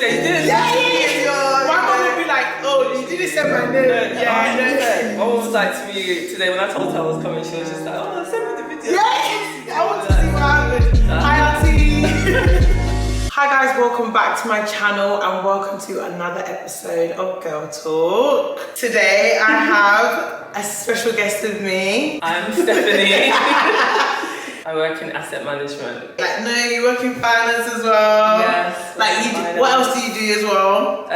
They did. Yeah. My mom would be like, oh, you didn't say my name. Yeah. My mom was like to me today when I told her I was coming, she was just like, oh, send me the video. Yeah, I want to see what happened. Hi, Auntie. Hi guys, welcome back to my channel and welcome to another episode of Girl Talk. Today I have a special guest with me. I'm Stephanie. I work in asset management. Like, no, you work in finance as well. Yes. Like, you do, what else do you do as well?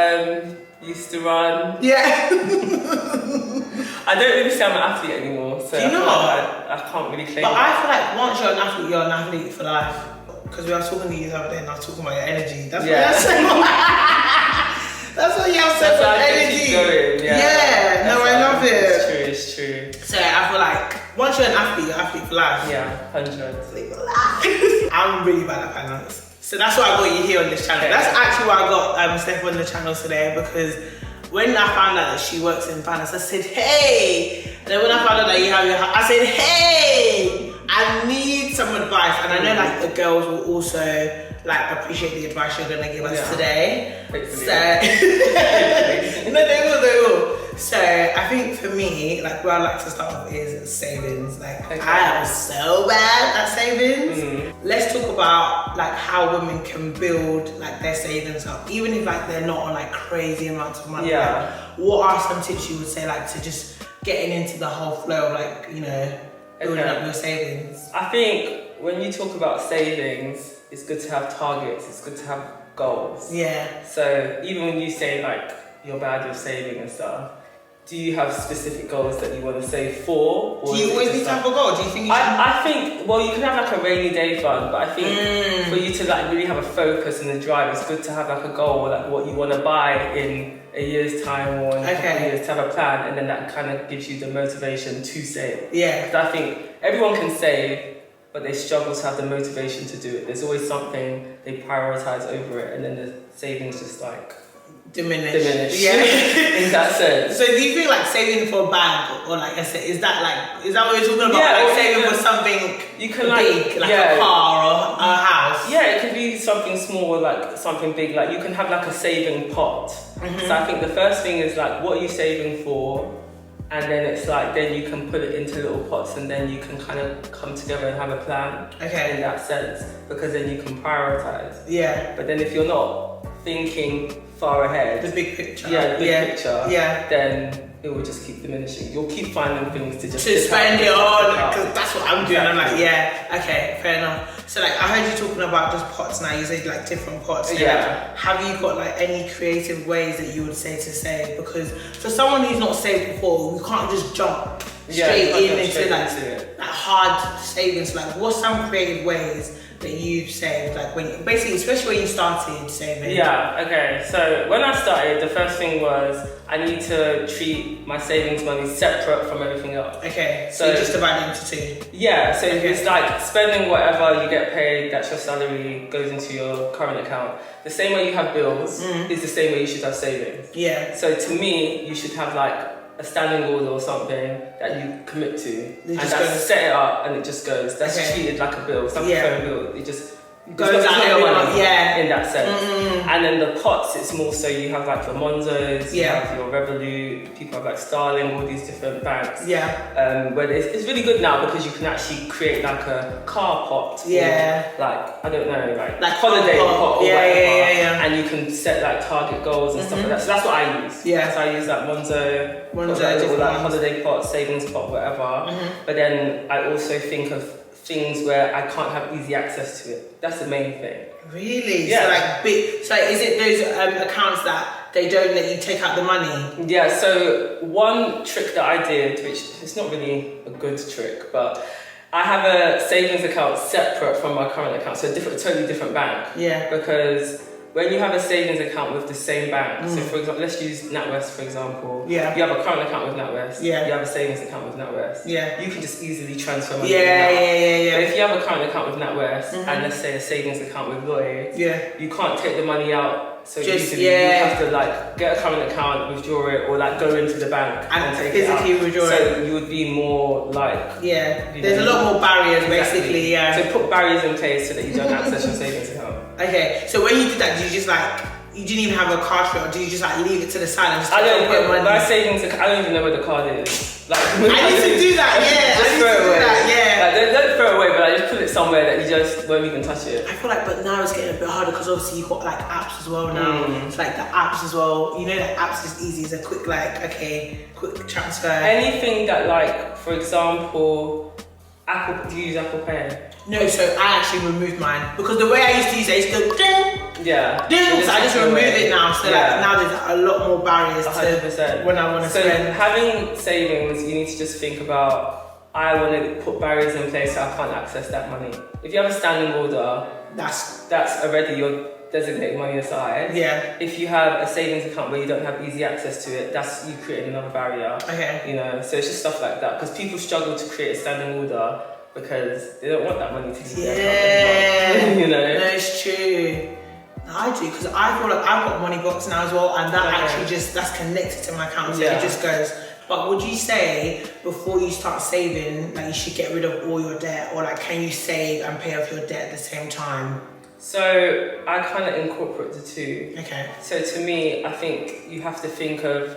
Used to run. Yeah. I don't really say I'm an athlete anymore, so do you know? I can't really claim But that. I feel like once you're an athlete for life. Because we were talking to you the other day and I was talking about your energy. That's what you have said. That's what you have said for energy. Yeah, no, I love it. It's true. So I feel like once you're an athlete for life. Yeah, 100. I'm really bad at finance. So that's why I got you here on this channel. Okay. That's actually why I got Steph on the channel today, because when I found out that she works in finance, I said, hey. And then when I found out that you have your house, I said, hey, I need some advice. And I know like the girls will also like appreciate the advice you're gonna give us today. Hopefully. So no, they will. So I think for me, like where I like to start off is savings. Like I am so bad at savings. Let's talk about like how women can build like their savings up, even if like they're not on like crazy amounts of money. Yeah. Like, what are some tips you would say like to just getting into the whole flow of like, you know, building up your savings? I think when you talk about savings, it's good to have targets, it's good to have goals. Yeah. So even when you say like you're bad with saving and stuff, do you have specific goals that you want to save for? Or do you always need to have a goal? Do you think you should? I think, well, you can have like a rainy day fund, but I think for you to like really have a focus and a drive, it's good to have like a goal, like what you want to buy in a year's time or in a couple of years, to have a plan, and then that kind of gives you the motivation to save. Yeah. Because I think everyone can save, but they struggle to have the motivation to do it. There's always something they prioritize over it, and then the savings just like diminish. Yeah. In that sense. So do you feel like saving for a bag or like is that what you're talking about? Yeah, like saving for something you can big, like a car or a house? Yeah, it could be something small, like something big. Like you can have like a saving pot. So I think the first thing is like, what are you saving for? And then it's like, then you can put it into little pots and then you can kind of come together and have a plan. In that sense, because then you can prioritize. Yeah. But then if you're not thinking far ahead, the big picture. Yeah, the big picture. Yeah. Then it will just keep diminishing. You'll keep finding things to just spend it on, because that's what I'm doing. I'm like, yeah, okay, fair enough. So like, I heard you talking about just pots now. You said like different pots. So, yeah. Like, have you got like any creative ways that you would say to save? Because for someone who's not saved before, we can't just jump straight into like hard savings. Like, what's some creative ways that you've saved, like when basically, especially when you started saving? Yeah, okay. So when I started, the first thing was I need to treat my savings money separate from everything else. Okay, so you just divide it into two? Yeah, so it's like spending whatever you get paid, that's your salary, goes into your current account. The same way you have bills is the same way you should have savings. Yeah. So to me, you should have like a standing order or something that you commit to, and that's set it up and it just goes. That's treated like a bill. It's like a phone bill. It just goes out your money. Yeah. In that sense. And then the pots, it's more so you have like your Monzos, you have your Revolut, people have like Starling, all these different banks. Yeah. Where it's really good now because you can actually create like a car pot. Yeah. Or like, I don't know, like holiday pot or whatever. Yeah. And you can set like target goals and stuff like that. So that's what I use. Yeah. So I use like Monzo, or like holiday pot, savings pot, whatever. But then I also think of things where I can't have easy access to it. That's the main thing. Really? Yeah. So like big. So is it those accounts that they don't let you take out the money? Yeah. So one trick that I did, which is not really a good trick, but I have a savings account separate from my current account, so totally different bank. Yeah. Because when you have a savings account with the same bank, so for example, let's use NatWest for example. Yeah. You have a current account with NatWest. Yeah. You have a savings account with NatWest. Yeah. You can just easily transfer money. Yeah. But if you have a current account with NatWest and let's say a savings account with Lloyd, you can't take the money out so easily. You have to like get a current account, withdraw it, or like go into the bank and take it out. Physically withdraw it. So you would be more like there's a lot more barriers basically. Yeah. So put barriers in place so that you don't access your savings account. Okay, so when you did that, did you just like You didn't even have a card for it, or did you just like leave it to the side and just I don't put money? my savings account, I don't even know where the card is. Like I need to do that, yeah. Just throw it away. Yeah. Like, don't throw it away, but like, just put it somewhere that you just won't even touch it. I feel like, but now it's getting a bit harder because obviously you've got like apps as well now. It's like the apps as well. You know that apps is easy. It's a quick quick transfer. Anything that like, for example, Apple. Do you use Apple Pay? No, so I actually removed mine because the way I used to use it, I used to go ding, yeah, ding. So I just remove it now. So like now there's a lot more barriers 100%. to when I want to so spend. Having savings, you need to just think about. I want to put barriers in place so I can't access that money. If you have a standing order, that's already your designated money aside. Yeah. If you have a savings account where you don't have easy access to it, that's you creating another barrier. Okay. You know, so it's just stuff like that because people struggle to create a standing order because they don't want that money to be there. You know. No, it's true. No, I do because I feel like I've got money box now as well, and that actually that's connected to my account, so it just goes. But would you say before you start saving, like you should get rid of all your debt, or like can you save and pay off your debt at the same time? So I kind of incorporate the two. Okay. So to me, I think you have to think of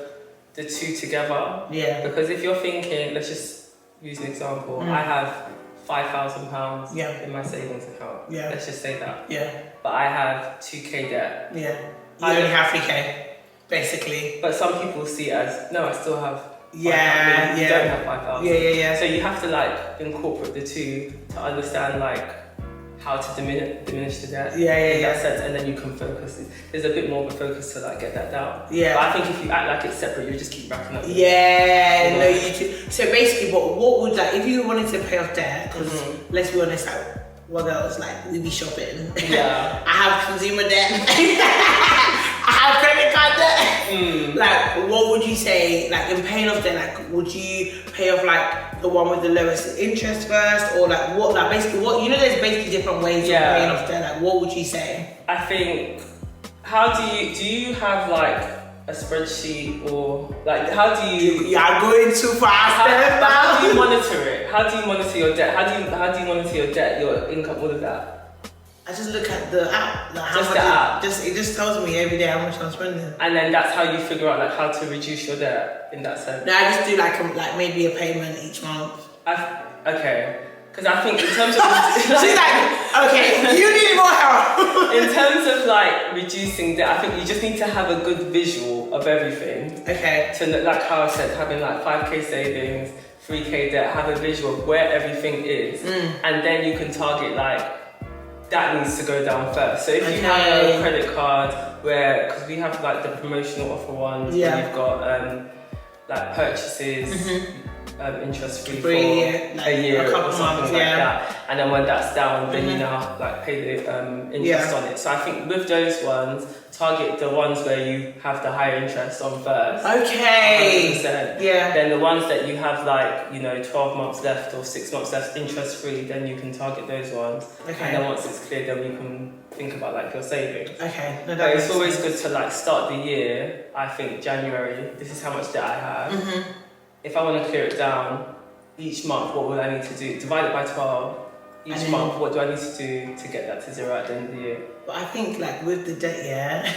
the two together. Yeah. Because if you're thinking, let's just use an example. I have £5,000 in my savings account. Yeah. Let's just say that. Yeah. But I have 2k debt. Yeah. You only have 3k, basically. But some people see it as, no, I still have. Yeah. You don't have 5,000. Yeah. So you have to like incorporate the two to understand like how to diminish the debt. In that sense, and then you can focus. There's a bit more of a focus to like get that down. Yeah. But I think if you act like it's separate, you just keep racking up. Yeah. No, you do. So basically, what would like if you wanted to pay off debt? Because let's be honest, like what else? Like we be shopping. Yeah. I have consumer debt. I have credit card debt. Like, what would you say? Like, in paying off debt, like, would you pay off like the one with the lowest interest first, or like what? Like, basically, what you know? There's basically different ways of paying off debt. Like, what would you say? I think, how do you have like a spreadsheet or like how do you? Yeah, going too fast. How do you monitor it? How do you monitor your debt? How do you monitor your debt, your income, all of that? I just look at the app, like how just much the app. It just tells me every day how much I'm spending. And then that's how you figure out like how to reduce your debt in that sense. No, I just do like maybe a payment each month. Okay, because I think in terms of she's like, okay, you need more help. In terms of like reducing debt, I think you just need to have a good visual of everything. Okay. To like how I said, having like 5k savings, 3k debt, have a visual of where everything is, and then you can target like. That needs to go down first. So if you have a credit card because we have like the promotional offer ones where you've got like purchases interest free for a year or something like that. And then when that's down, then you now like pay the interest on it. So I think with those ones, target the ones where you have the higher interest on first. Okay. 100%. Yeah. Then the ones that you have like, 12 months left or 6 months left interest free, then you can target those ones. Okay. And then once it's clear, then you can think about like your savings. Okay. No, but it's always good to like start the year. I think January, this is how much debt I have. If I want to clear it down each month, what would I need to do? Divide it by 12. Each month, what do I need to do to get that to zero at the end of the year? But I think like with the debt,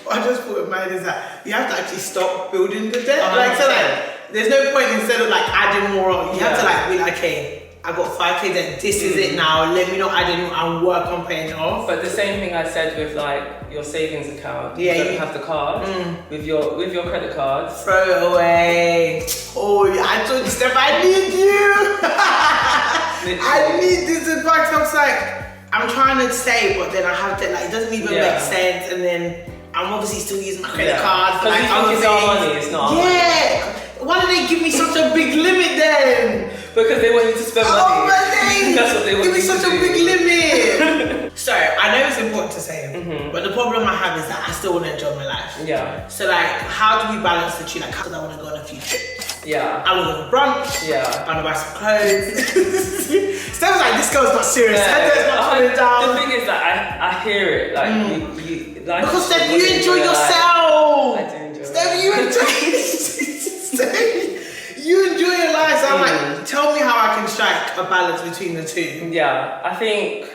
what I just thought in mind is that you have to actually stop building the debt. Like so, like there's no point instead of like adding more on. You have to like be like, okay, I got 5k debt. This is it now. Let me not add any more and work on paying it off. But the same thing I said with like your savings account. You don't have the card with your credit card. Throw it away. Oh, I told you, Steph, I need you. I need this advice. I was like, I'm trying to save, but then I have to like it doesn't even make sense, and then I'm obviously still using my credit card for like other things. Our money, it's not our money. Why do they give me such a big limit then? Because they want you to spend money. Oh my days! That's what they want. Give me such a big limit. So I know it's important to save, but the problem I have is that I still want to enjoy my life. Yeah. So like, how do we balance the two? Like, because I want to go on a few trips. Yeah. I want to go for brunch. Yeah. I want to buy some clothes. Steph was like, this girl's not serious. Her not coming down. The thing is that I hear it. Like, you like. Because Steph, you enjoy yourself. I do enjoy. Steph, you enjoy. Steph, you enjoy your life. So I'm like, tell me how I can strike a balance between the two. Yeah, I think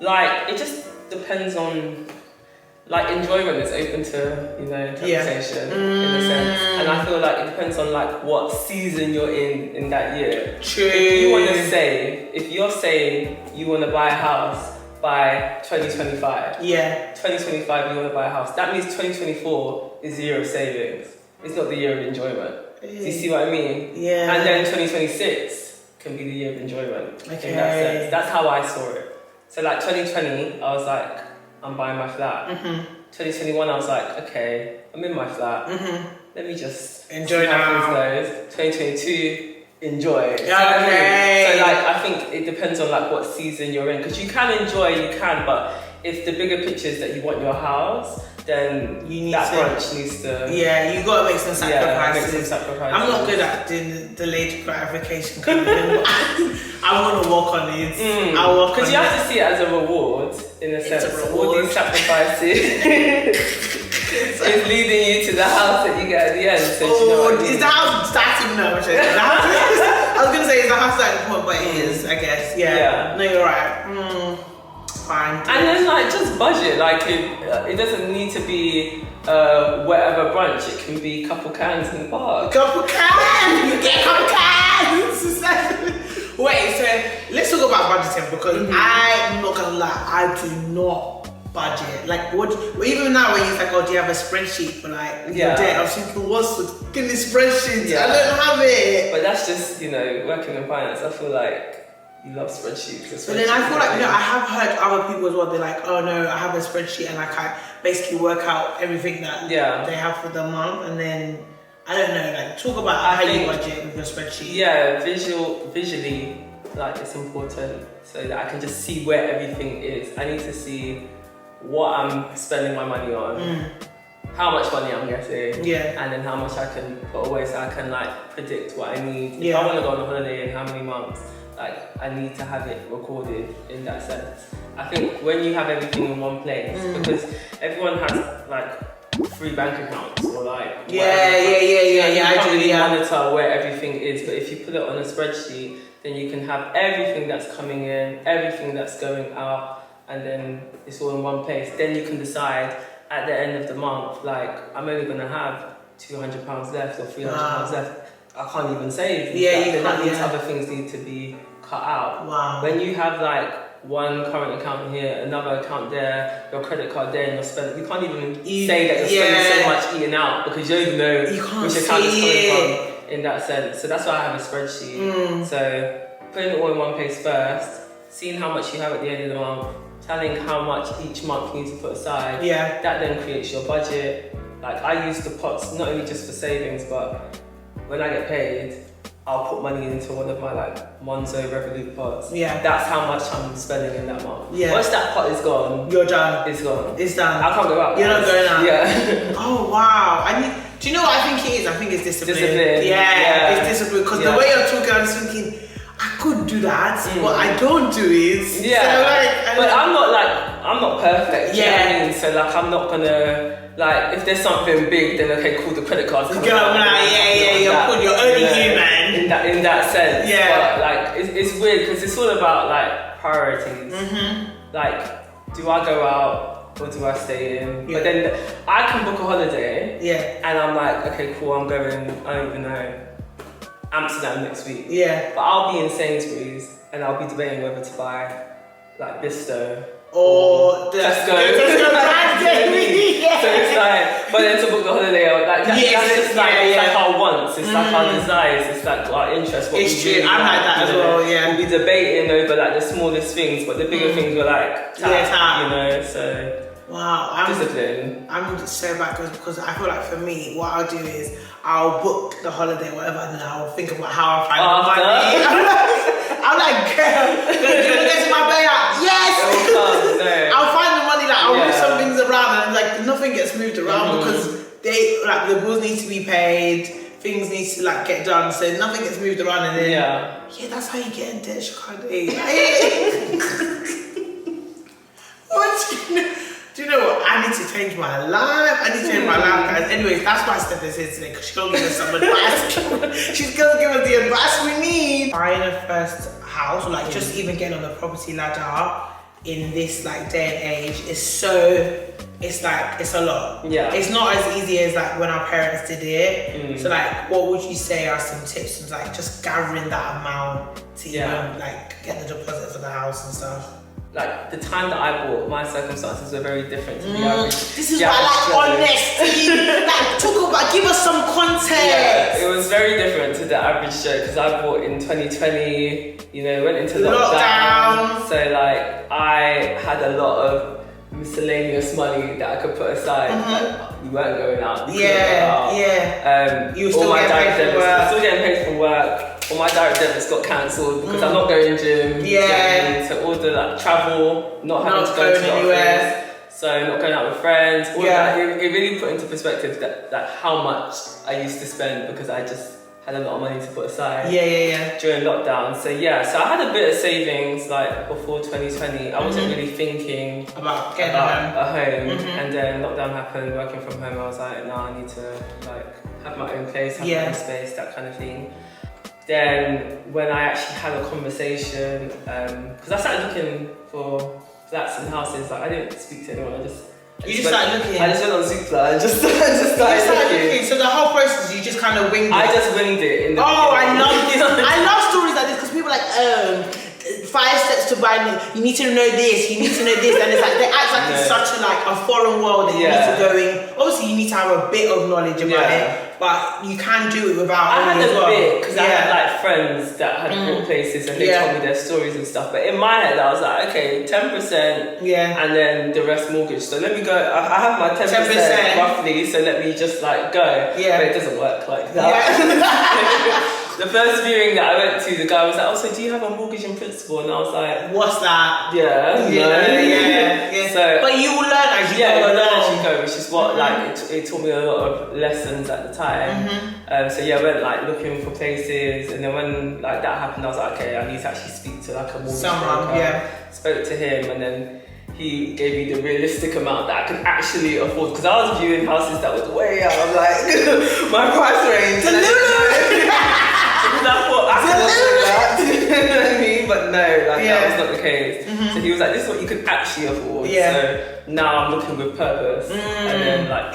like it just depends on like enjoyment is open to, you know, interpretation in a sense. And I feel like it depends on like what season you're in that year. True. If you want to save, if you're saying you want to buy a house by 2025. 2025 you want to buy a house. That means 2024 is the year of savings. It's not the year of enjoyment. Do you see what I mean? Yeah. And then 2026 can be the year of enjoyment. Okay. In that sense. That's how I saw it. So like 2020, I was like, I'm buying my flat. 2021, I was like, okay, I'm in my flat. Let me just enjoy now. 2022, enjoy. Yeah, okay. So like, I think it depends on like what season you're in, because you can enjoy, you can, but if the bigger picture is that you want your house, then you need that to, brunch needs to. Yeah, you gotta make some sacrifices. Make some sacrifices. I'm not good at doing delayed gratification kind of thing. I want to work on it. I'll work on it. Because you have to see it as a reward, in a sense. All these sacrifices is leading you to the house that you get at the end. So you know what I mean? Is the house starting now? I was gonna say it's the house at the point, but it is, I guess. Yeah. No, you're right. Fine. And then like just budget. Like it doesn't need to be whatever brunch. It can be couple cans in the park. Couple cans. You get a couple cans. Wait. So let's talk about budgeting, because I'm not gonna lie. I do not budget. Like what? Even now when you're like, oh, do you have a spreadsheet for like your debt? I was thinking, what's the spreadsheet? I don't have it. But that's just, you know, working in finance. I feel like you love spreadsheets. But then I feel like, you know, I have heard other people as well. They're like, oh no, I have a spreadsheet and I can basically work out everything that they have for the month, and then I don't know. Like, talk about how you budget with your spreadsheet. Yeah, visually, like it's important so that I can just see where everything is. I need to see what I'm spending my money on, how much money I'm getting, and then how much I can put away so I can like predict what I need. If I want to go on a holiday in how many months, like I need to have it recorded in that sense. I think when you have everything in one place, because everyone has like 3 bank accounts or like I can't really monitor where everything is, but if you put it on a spreadsheet, then you can have everything that's coming in, everything that's going out, and then it's all in one place. Then you can decide at the end of the month, like I'm only gonna have £200 left or £300 left. I can't even save. That means other things need to be cut out. When you have like one current account here, another account there, your credit card there, and you're spending, you can't even say that you're spending so much eating out, because you don't even know which account it's coming from in that sense. So that's why I have a spreadsheet. So putting it all in one place first, seeing how much you have at the end of the month, telling how much each month you need to put aside. That then creates your budget. Like I use the pots not only just for savings, but when I get paid, I'll put money into one of my like Monzo Revolut pots. That's how much I'm spending in that month. Once that pot is gone, you're done. It's gone. It's done. I can't go out. You're not going out. Yeah. Oh wow. Do you know what I think it is? I think it's discipline. It's discipline. Because the way you're talking, I'm just thinking, I could do that. What I don't do is so but I'm not perfect. You know what I mean? So like I'm not gonna like if there's something big, then okay, cool, the credit card's coming out. You're earning human in that sense. But like it's weird because it's all about like priorities. Like, do I go out or do I stay in? But then I can book a holiday. And I'm like, okay, cool, I'm going. I don't even know. Amsterdam next week. But I'll be in Sainsbury's and I'll be debating whether to buy like Bisto or Tesco. So it's like, but then to book the holiday, like that's just like it's like our wants, it's like our desires, it's like our interests. What it's true. I'm like that as well. We'll be debating over like the smallest things, but the bigger things were like tap, you know. So wow, discipline. I'm so bad because I feel like for me, what I'll do is I'll book the holiday, whatever, and then I'll think about how I find the money. I'm like, girl, do you want to get to my payout? Yes! I'll find the money, like, I'll move some things around, and like, nothing gets moved around because they, like, the bills need to be paid, things need to, like, get done, so nothing gets moved around, and then, that's how you get in debt, Shakade. Do you know what? I need to change my life. Guys. Anyways, that's why Steph is here today, because she's going to give us some advice. She's going to give us the advice we need. Buying a first house, or like just even getting on the property ladder, in this like day and age is so. It's like it's a lot. Yeah. It's not as easy as like when our parents did it. So like, what would you say are some tips? Like just gathering that amount to even like get the deposit for the house and stuff. Like the time that I bought, my circumstances were very different to the average. This is why I like honesty. Like talk about, give us some context. Yeah, it was very different to the average show because I bought in 2020. You know, went into lockdown. So like I had a lot of miscellaneous money that I could put aside. Like, you weren't going out. You You were still getting paid for work. Still getting paid for work. All my direct debits got cancelled because I'm not going to gym. So all the like travel, not having to go to the office. So not going out with friends. All that. It really put into perspective that how much I used to spend because I just had a lot of money to put aside during lockdown. So I had a bit of savings like before 2020. I wasn't really thinking about getting a home. And then lockdown happened, working from home. I was like, no, I need to like have my own place, have my own space, that kind of thing. Then when I actually had a conversation, because I started looking for flats and houses, like I didn't speak to anyone, I just started looking? I just went on Zoopla and just started looking. So the whole process, you just kind of winged it? I just winged it. In the I love this. I love stories like this because people are like, 5 steps to buy, you need to know this, you need to know this, and it's like, they act like it's such a foreign world that you need to go in. Obviously you need to have a bit of knowledge about it, but you can do it without. I had a bit, because I had like friends that had bought places and they told me their stories and stuff, but in my head I was like, okay, 10%, and then the rest mortgage, so let me go, I have my 10% roughly, so let me just like go, but it doesn't work like that. The first viewing that I went to, the guy was like, oh, so do you have a mortgage in principle? And I was like, what's that? So, but you will learn as you go. Yeah, you learn as you go, which is what it taught me a lot of lessons at the time. I went like looking for places, and then when like that happened, I was like, okay, I need to actually speak to like a mortgage broker. Spoke to him, and then he gave me the realistic amount that I could actually afford, because I was viewing houses that was way out of like my price range. I thought I could afford that, you know what I mean? But no, that was not the case. So he was like, this is what you could actually afford. So now I'm looking with purpose. And then like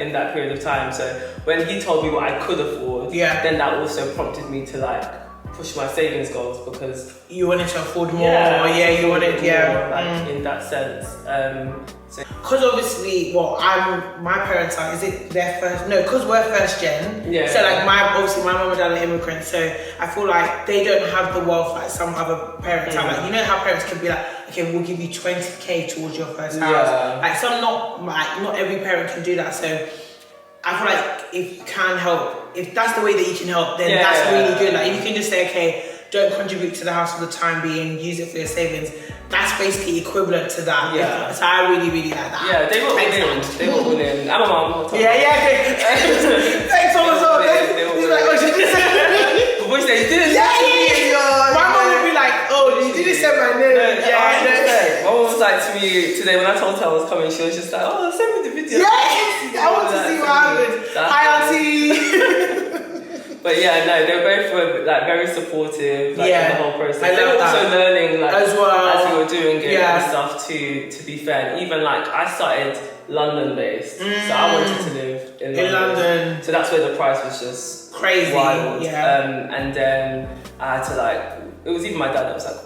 in that period of time. So when he told me what I could afford, then that also prompted me to like push my savings goals, because you wanted to afford more. You wanted more, in that sense. Because obviously, my parents are, is it their first? No, because we're first gen. So like my mum and dad are immigrants, so I feel like they don't have the wealth like some other parents have. Like, you know how parents can be like, okay, we'll give you 20k towards your first house. Like not every parent can do that. So I feel like if you can help, if that's the way that you can help, then that's really good. Like if you can just say, okay, don't contribute to the house for the time being, use it for your savings. That's basically equivalent to that. So I really, really like that. Yeah, they were all in. I'm a mom. Thanks so much. He's like, oh, she didn't say Which they didn't. My mom would be like, oh, you didn't say my name. My mom was like to me today when I told her I was coming, she was just like, oh, send me the video. I want to see what happened. Hi, auntie. But they both were like very supportive, like in the whole process. They were also learning like as we were doing it and stuff. To be fair, and even like I started London based, so I wanted to live in London. So that's where the price was just crazy, wild. And then I had to like, it was even my dad that was like,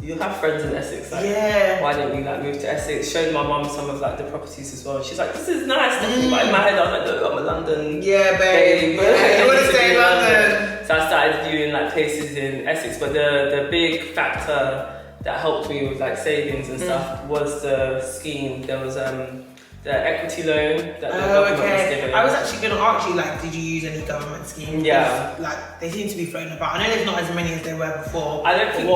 you have friends in Essex, like why didn't we like move to Essex? Showed my mum some of like the properties as well. She's like, this is nice, definitely. But in my head I was like, look, I'm a London babe. You want to stay in London. So I started viewing like places in Essex, but the big factor that helped me with like savings and stuff was the scheme. There was the equity loan that the government was giving. I was actually going to ask you, like, did you use any government schemes? Like, they seem to be floating about. I know there's not as many as there were before. I don't think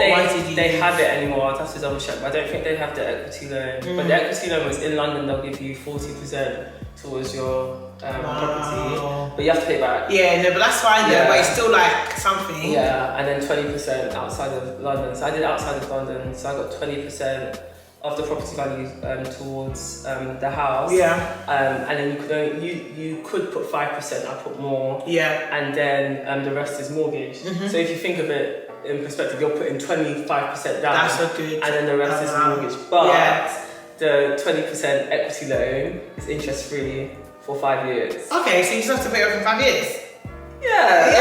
they have it anymore. I'll have to double check, but I don't think they have the equity loan. But the equity loan was in London, they'll give you 40% towards your property, but you have to pay back. But that's fine though, but it's still like something. And then 20% outside of London. So I did outside of London, so I got 20% of the property value towards the house. And then you could put 5%, I put more. And then the rest is mortgage. So if you think of it in perspective, you're putting 25% down. That's so good. And then the rest is mortgage. But the 20% equity loan is interest free for 5 years. Okay, so you just have to pay it off in 5 years? Yeah.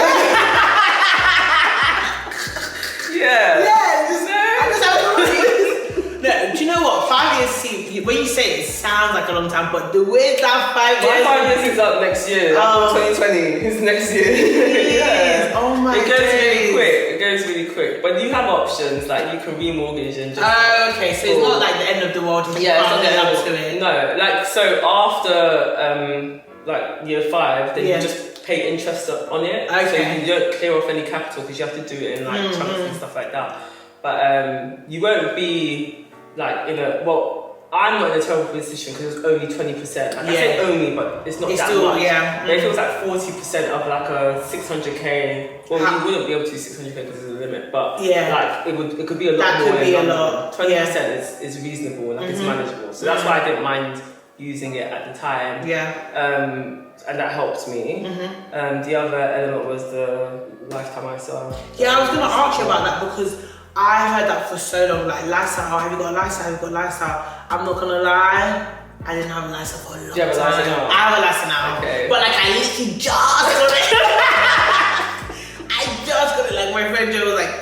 No, do you know what? 5 years when you say it sounds like a long time, but the way that 5 years. My 5 years is up next year. 2020 is next year. Yeah. Oh my god. It goes really quick. It goes really quick. But you have options, like you can remortgage and just. Okay, so it's not like the end of the world. It's not the end of the world. No, like so after like year 5, then you just pay interest on it. Okay. So you don't clear off any capital because you have to do it in like chunks and stuff like that. But you won't be like I'm not in a terrible position because it's only 20%. Like I say only, but it's not that still, much. Yeah. But if it was like 40% of like a 600k, well, you wouldn't be able to do 600k because there's a limit. But like it could be a lot that more. Could be a lot. 20% is reasonable, like it's manageable. So that's why I didn't mind using it at the time. And that helped me. The other element was the lifetime ISA. Yeah, I was gonna ask you about that because I heard that for so long, like lifestyle, have you got a lifestyle, have you got a lifestyle? I'm not gonna lie, I didn't have a lifestyle for a long time. Do you have a lifestyle now? I have a lifestyle now. Okay. But like I literally just got it. I just got it, like my friend Joe was like,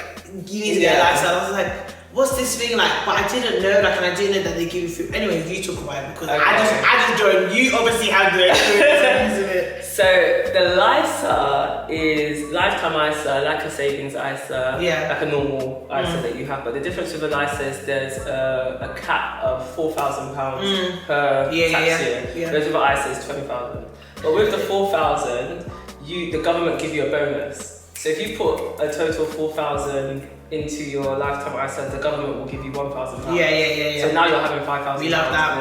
you need to get a lifestyle. I was like, what's this thing like? But I didn't know, like, and I didn't know that they give you food. Anyway, you talk about it because I just joined. You obviously have the experience of it. So the LISA is lifetime ISA, like a savings ISA, like a normal ISA that you have. But the difference with the LISA is there's a cap of £4,000 per tax year. Whereas with the ISA is 20,000. But with the 4,000, the government give you a bonus. So if you put a total 4,000 into your lifetime ISA, the government will give you £1,000. So now you're having £5,000 in a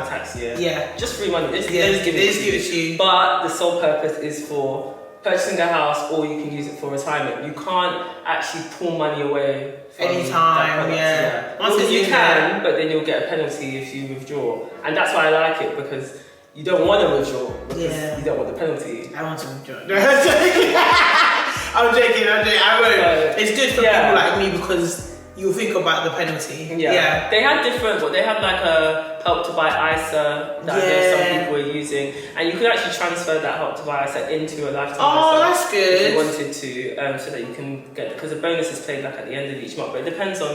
tax year. Just free money. They just give it to you. But the sole purpose is for purchasing a house, or you can use it for retirement. You can't actually pull money away from anytime. You can, but then you'll get a penalty if you withdraw. And that's why I like it, because you don't want to withdraw because you don't want the penalty. I want to withdraw. I'm joking. I won't. It's good for people like me because you think about the penalty. They had different, but they had like a help to buy ISA that some people were using, and you could actually transfer that help to buy ISA into a lifetime ISA. That's good. If you wanted to, so that you can get, because the bonus is paid like at the end of each month, but it depends on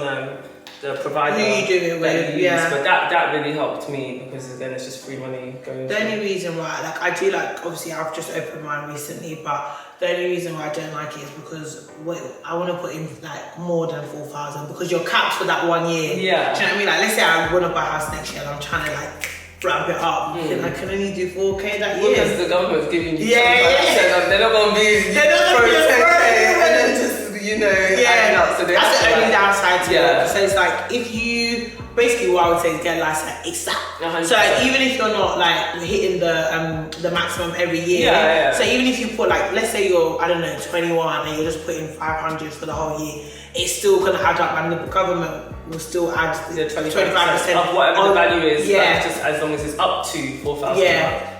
the provider who you do it with. But that really helped me because again, it's just free money going. The only reason why, like, I do like, obviously I've just opened mine recently, but the only reason why I don't like it is because I want to put in like more than 4,000 because you're capped for that 1 year. Do you know what I mean? Like, let's say I want to buy a house next year and I'm trying to like ramp it up, and I can only do 4k that year. Because the government's giving you they're not going to be 10k and then just adding up. So that's the only downside to it. So it's like if you basically what I would say is get license ASAP. So like, even if you're not like hitting the maximum every year, so even if you put like, let's say you're 21 and you're just putting 500 for the whole year, it's still gonna add up, and the government will still add 25% of whatever the value is. Like, just as long as it's up to 4,000.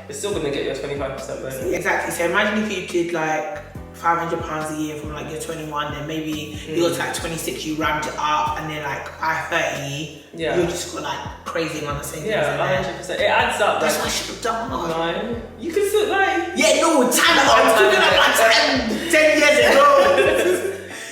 It's still gonna get your 25% bonus. Exactly. So imagine if you did like £500 a year from like you're 21, then maybe you got to like 26, you ramped it up, and then like by 30, you just got like crazy amount of savings. 100%. It adds up. That's what I should have done. No, you can still like. Time ago. I'm talking about 10 years ago.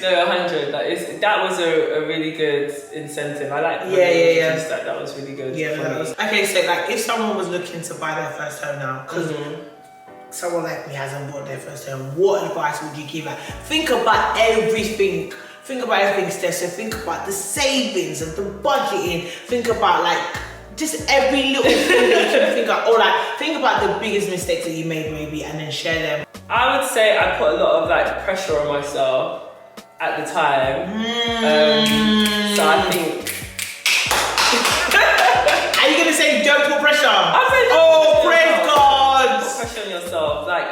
No, 100. That was a really good incentive. I like that was really good. Okay, so like if someone was looking to buy their first home now, because someone like me hasn't bought their first home, what advice would you give? Like, think about everything. Think about everything, Steph. So think about the savings and the budgeting. Think about like just every little thing that you can think of, or like think about the biggest mistakes that you made maybe, and then share them. I would say I put a lot of like pressure on myself at the time. So I think. Are you gonna say don't put pressure? I said praise God! Put pressure on yourself. Like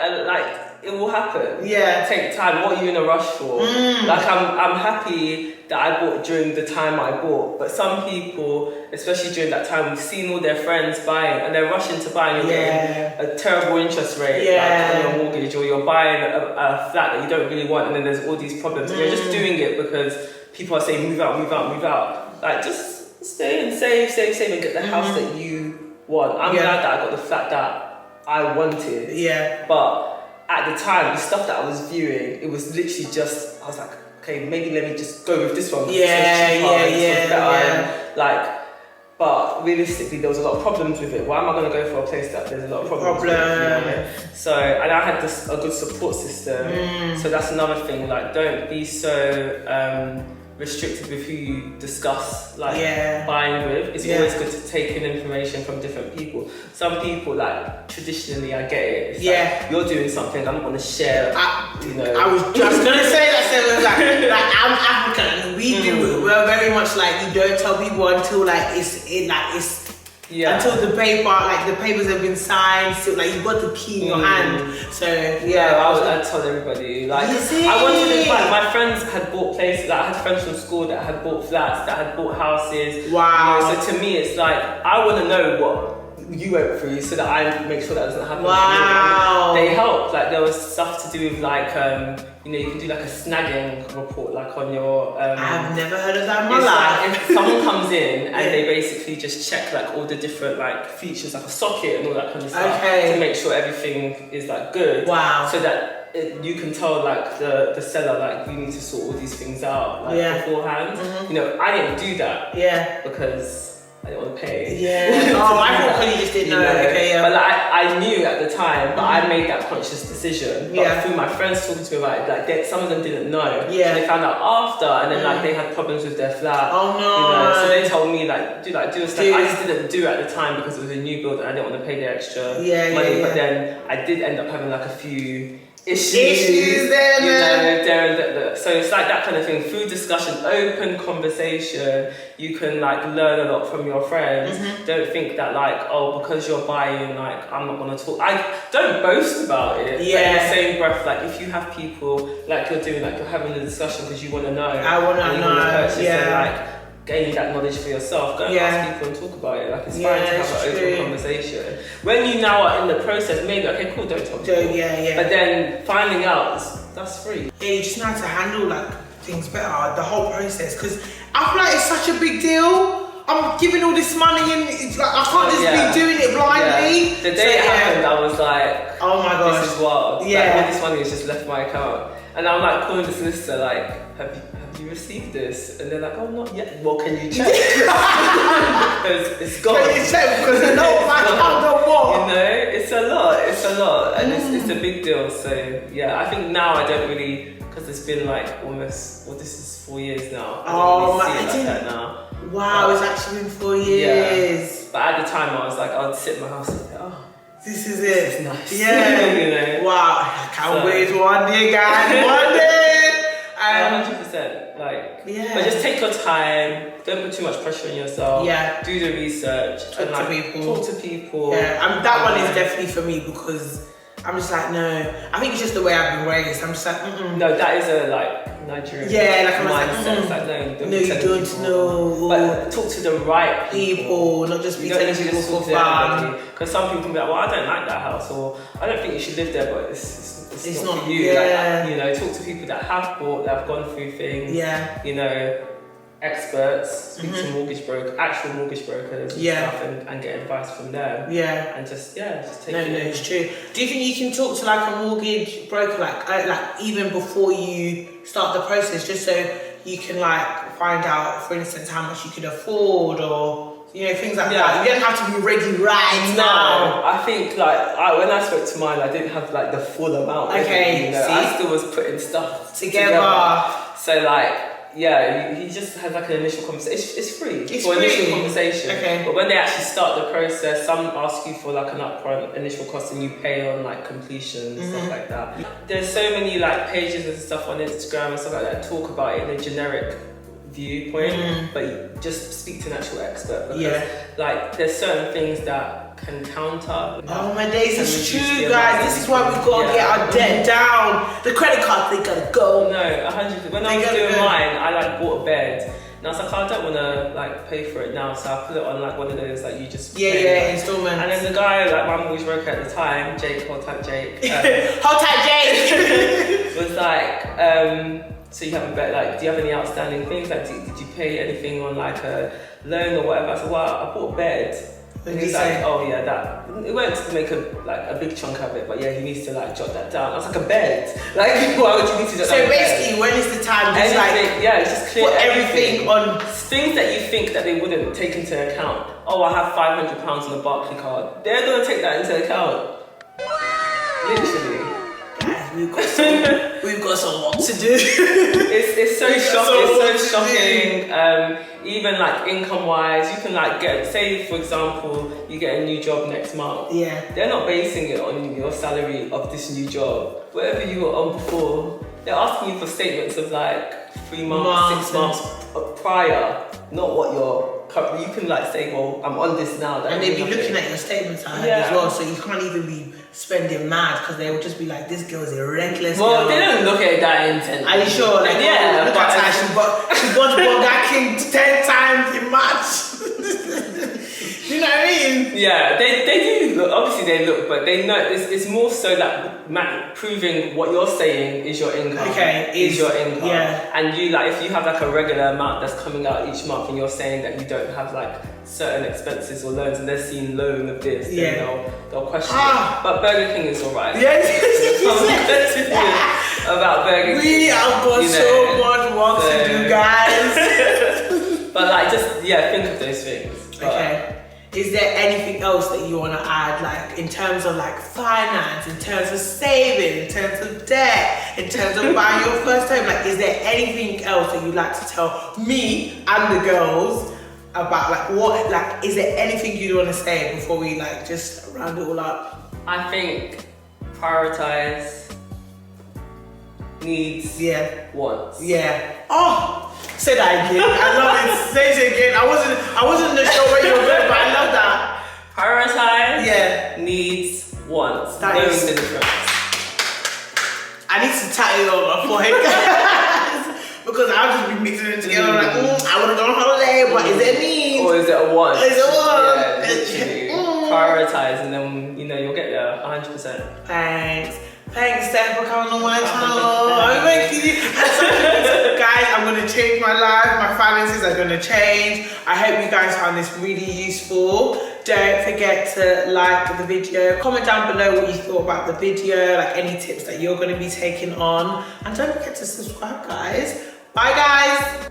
it will happen. Take time. What are you in a rush for? Like I'm happy that I bought during the time I bought, but some people, especially during that time, we've seen all their friends buying and they're rushing to buy, and you're getting a terrible interest rate like on your mortgage, or you're buying a flat that you don't really want, and then there's all these problems, and you're just doing it because people are saying move out, move out, move out. Like just stay and save and get the house that you want. I'm glad that I got the flat that I wanted. Yeah. But at the time, the stuff that I was viewing, it was literally just, I was like, okay, maybe let me just go with this one. Like, but realistically, there was a lot of problems with it. Why am I going to go for a place that there's a lot of problems with? You know? So, and I had a good support system. So that's another thing. Like, don't be so restricted with who you discuss buying with. It's always good to take in information from different people. Some people, like, traditionally, I get it. It's like, you're doing something, I'm not going to share. You know, I was just going to say that. So like I'm African. We're very much like, you don't tell people until until the papers have been signed. So like you've got the key in your hand. So I told everybody. Like, I wanted to invite my friends had bought places. Like, I had friends from school that had bought flats, that had bought houses. Wow. You know, so to me, it's like I want to know what you went through so that I make sure that doesn't happen. Wow. To me. They helped. Like, there was stuff to do with like you know, you can do like a snagging report, like on your. I've never heard of that in my life. Like, if someone comes in and they basically just check like all the different like features, like a socket and all that kind of stuff, to make sure everything is like good. Wow. So that you can tell like the seller, like, you need to sort all these things out like beforehand. You know, I didn't do that. Yeah. Because I didn't want to pay. Yeah. Oh, I thought you just didn't know. Okay, yeah. But like, I knew at the time, but I made that conscious decision. But through my friends talking to me about it, like some of them didn't know. Yeah. So they found out after, and then like they had problems with their flat. Oh no. You know, so they told me like do a step. I just didn't do it at the time because it was a new build and I didn't want to pay the extra money. But then I did end up having like a few issues there, you know, so it's like that kind of thing. Food discussion, open conversation. You can like learn a lot from your friends. Don't think that like, oh, because you're buying, like I'm not gonna talk. I don't boast about it. But in the same breath, like if you have people like you're doing, like you're having a discussion because you want to know. I want to know. Purchase and, like, gain that knowledge for yourself. Go and ask people and talk about it. Like, it's fine to have an open conversation. When you now are in the process, maybe okay, cool, don't talk to people. But then finding out, that's free. Yeah, you just know how to handle like things better, the whole process. Because I feel like it's such a big deal. I'm giving all this money and it's like I can't just be doing it blindly. The day it happened, I was like, oh my gosh, this is wild. Like, all this money has just left my account. And I'm like calling the solicitor, like, have you received this? And they're like, oh, not yet. Well, can you check? Because it's gone. Can you check? Because no, I can't go more. You know, it's a lot. And it's a big deal. So, yeah, I think now I don't really, because it's been like almost, well, this is 4 years now. I don't really see it like that now. Wow, it's actually been 4 years. Yeah. But at the time, I was like, I would sit in my house and say, oh, this is it. This is nice. Yeah. You know? Wow. I can't wait one day, guys. One day. 100%. Like, but just take your time. Don't put too much pressure on yourself. Yeah. Do the research. Talk to people. Yeah. That one is definitely for me because I'm just like, no. I think it's just the way I've been raised. I'm just like, No, that is a like Nigerian mindset. It's like, no, you don't know. But talk to the right people, not just be telling people for fun. Because some people can be like, well, I don't like that house, or I don't think you should live there, but it's not for you. Yeah. Like, you know, talk to people that have bought, that have gone through things. Yeah. You know, experts, speak to actual mortgage brokers and stuff, and get advice from them. Yeah. And just take it. No, it's true. Do you think you can talk to like a mortgage broker, like even before you start the process, just so you can like find out, for instance, how much you could afford, or you know, things like that? You don't have to be ready now. I think like when I spoke to mine, I didn't have like the full amount. Okay, you know? I still was putting stuff together. So like, yeah, you just had like an initial conversation. It's free. It's for initial conversation. Okay. But when they actually start the process, some ask you for like an upfront initial cost and you pay on like completion and stuff like that. There's so many like pages and stuff on Instagram and stuff like that talk about it in a generic viewpoint, but you just speak to an actual expert, because like there's certain things that can counter. Oh my days, it's true, guys. This is why we gotta get our debt down. The credit card, they gotta go. No, 100%. When I was doing mine, I like bought a bed. And I was like, I don't want to like pay for it now, so I put it on like one of those like you just installments. And then the guy, like my mortgage broker at the time, Jake, hold tight Jake, hold tight Jake, was like, So you have a bet, like, do you have any outstanding things? Like, did you pay anything on like a loan or whatever? I said, well, I bought a bed. And he's like, oh yeah, that, it won't make a big chunk of it, but yeah, he needs to like jot that down. I was like, a bed? Like, why would you need to jot that down? So basically, when is the time just like, yeah, it's just clear put everything on. Things that you think that they wouldn't take into account. Oh, I have £500 on the Barclay card. They're gonna take that into account. Literally. We've got some work to do. It's so shocking. It's so shocking. Even like income wise, you can like get, say for example, you get a new job next month. Yeah. They're not basing it on your salary of this new job. Whatever you were on before, they're asking you for statements of like 3 months, 6 months prior, not what you're. You can like say, well, I'm on this now. And they'd be looking at your statements as well, so you can't even be spending mad because they will just be like, this girl is a reckless girl. They don't look at it that intensely. Are you sure? Like, yeah, look at her, she bought that king 10 times in March. You know what I mean? Yeah, they do look, obviously they look, but they know it's more so that proving what you're saying is your income. Okay, is your income. Yeah. And you like, if you have like a regular amount that's coming out each month and you're saying that you don't have like certain expenses or loans and they're seeing loan of this, then they'll question it. But Burger King is alright. Yes. About Burger King. We have got so much work to do, guys. But like, just think of those things. But, okay. Is there anything else that you want to add, like in terms of like finance, in terms of saving, in terms of debt, in terms of buying your first home? Like, is there anything else that you'd like to tell me and the girls about, like, what, like, is there anything you'd want to say before we like just round it all up? I think prioritize needs, wants. Yeah. Oh. Say that again. I love it. Say it again. I wasn't sure where you were going, but I love that. Prioritize. Needs, wants. That knowing is the difference. I need to tattoo it on my forehead because I'll just be mixing it together. Like, I want to go on holiday, but is it a need? Or is it a want? Is it a want? Yeah, literally. Prioritize, and then you'll get there 100%. Thanks, Steph, for coming on my channel. Guys, I'm going to change my life. My finances are going to change. I hope you guys found this really useful. Don't forget to like the video. Comment down below what you thought about the video, like any tips that you're going to be taking on. And don't forget to subscribe, guys. Bye, guys.